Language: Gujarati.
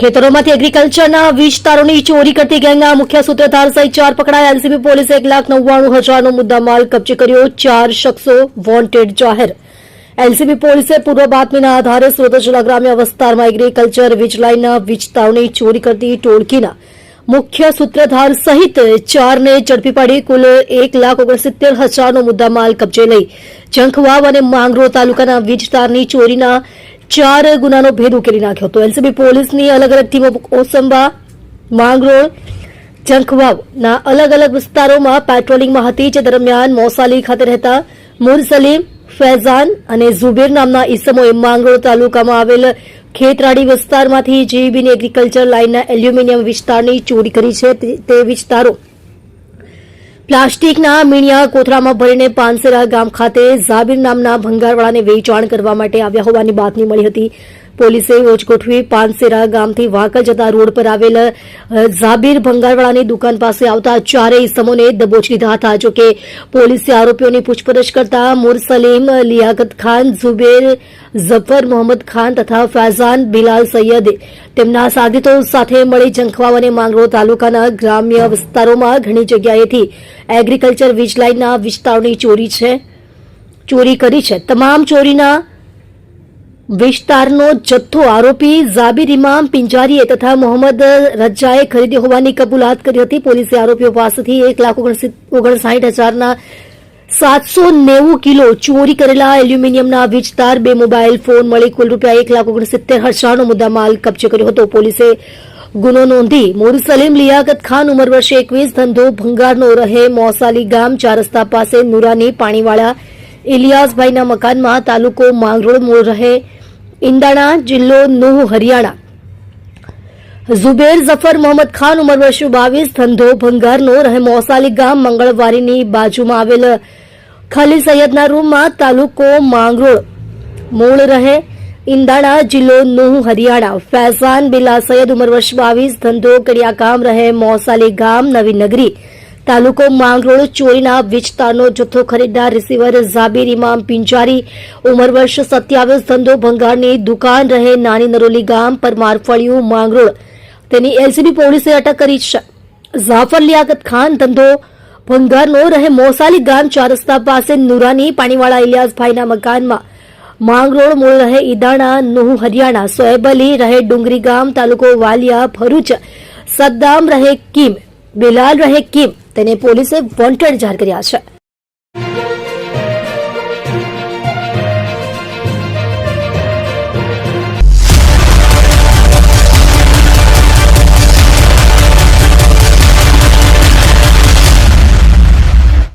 ખેતરોમાંથી એગ્રીકલ્ચરના વિસ્તારોની ચોરી કરતી ગેંગના મુખ્ય સૂત્રધાર સહિત 4 પકડાયા. એલસીબી પોલીસે 1,99,000નો મુદ્દામાલ કબજે કર્યો. 4 શખ્સો વોન્ટેડ જાહેર. એલસીબી પોલીસે પૂર્વ બાતમીના આધારે સુરત જિલ્લા ગ્રામ્ય વિસ્તારમાં એગ્રીકલ્ચર વીજલાઇનના વીજતારોની ચોરી કરતી ટોળકીના મુખ્ય સૂત્રધાર સહિત 4ને ઝડપી પાડી કુલ 1,69,000નો મુદ્દામાલ કબજે લઈ જંખવાવ અને માંગરોળ તાલુકાના વીજતારની ચોરીના 4 ગુનાનો ભેદ ઉકેલી નાખ્યો હતો. એલસીબી પોલીસની અલગ અલગ ટીમો ઓસંબા, માંગરોળ, જંખવાવના અલગ અલગ વિસ્તારોમાં પેટ્રોલિંગમાં હતી. જે દરમિયાન મોસાલી ખાતે રહેતા મુરસલીમ, ફૈઝાન અને ઝુબેર નામના ઈસમોએ માંગરોળ તાલુકામાં આવેલ ખેતરાડી વિસ્તારમાંથી જીબીની એગ્રીકલ્ચર લાઇનના એલ્યુમિનિયમ વિસ્તારની ચોરી કરી છે. તે વિસ્તારો પ્લાસ્ટિકના મીણિયા કોથળામાં ભરીને પાનસેરા ગામ ખાતે ઝાબીર નામના ભંગારવાળાને વેચાણ કરવા માટે આવ્યા હોવાની બાતમી મળી હતી. પોલીસે યોજ ગોઠવી પાનસેરા ગામથી વાંકલ જતા રોડ પર આવેલ ઝાબીર ભંગારવાળાની દુકાન પાસે આવતા 4 ઈસમોને દબોચી લીધા હતા. જોકે પોલીસે આરોપીઓની પૂછપરછ કરતા મુરસલીમ, લિયાકત ખાન, ઝુબેર, ઝફર મોહમ્મદ ખાન તથા ફૈઝાન બિલાલ સૈયદે તેમના સાગરીતો સાથે મળી જંખવાવ અને માંગરોળ તાલુકાના ગ્રામ્ય વિસ્તારોમાં ઘણી જગ્યાએથી એગ્રીકલ્ચર વીજલાઇનના વિસ્તારોની ચોરી કરી છે. તમામ ચોરીના વિસ્તારનો જથ્થો આરોપી ઝાબીર ઇમામ પિંજારીએ તથા મોહમ્મદ રજાએ ખરીદ્યો હોવાની કબૂલાત કરી હતી. પોલીસે આરોપીઓ પાસેથી 1,59,000ના 790 કિલો ચોરી કરેલા એલ્યુમિનિયમના વીજતાર, 2 મોબાઈલ ફોન મળી કુલ રૂપિયા 1,69,000નો મુદ્દામાલ કબજે કર્યો હતો. પોલીસે ગુનો નોંધી મુરસલીમ, લિયાકત ખાન, ઉંમર વર્ષ 21, ધંધો ભંગારનો, રહે મોસાલી ગામ, 4 રસ્તા પાસે, નુરાની પાણીવાળા ઇલિયાસભાઈના મકાનમાં, તાલુકો માંગરોળ, મૂળ રહે ઇંદાણા, જિલ્લો નુહ, હરિયાણા. ઝુબેર ઝફર મોહમ્મદ ખાન, ઉંમર વર્ષ 22, ધંધો ભંગારનો, રહે મોસાલી ગામ, મંગળવારીની બાજુમાં આવેલ ખલી સૈયદના રૂમમાં, તાલુકો માંગરોળ, મૂળ રહે ઇંદાણા, જિલ્લો નુહ, હરિયાણા. ફૈઝાન બિલાલ સૈયદ, ઉંમર વર્ષ 22, ધંધો કડિયાકામ, રહે મોસાલી ગામ, નવી નગરી, તાલુકો માંગરોળ. ચોરીના વીજતારનો જથ્થો ખરીદનાર રિસીવર ઝાબીર ઇમામ પિંજારી, ઉંમર વર્ષ 27, ધંધો ભંગારની દુકાન, રહે નાની નરોલી ગામ, પરમાર ફળિયું, માંગરોળ. તેની એલસીબી પોલીસે અટક કરી છે. ઝાફર લિયાકત ખાન, ધંધો ભંગારનો, રહે મોસાલી ગામ, 4 રસ્તા પાસે, નુરાની પાણીવાળા ઇલિયાસભાઈના મકાનમાં, માંગરોળ, મૂળ રહે ઈદાણા, નુહ, હરિયાણા. સોએબ અલી, રહે ડુંગરી ગામ, તાલુકો વાલિયા, ભરૂચ. સદ્દામ રહે કીમ, બિલાલ રહે કીમ, તેને પોલીસે વોન્ટેડ જાહેર કર્યા છે.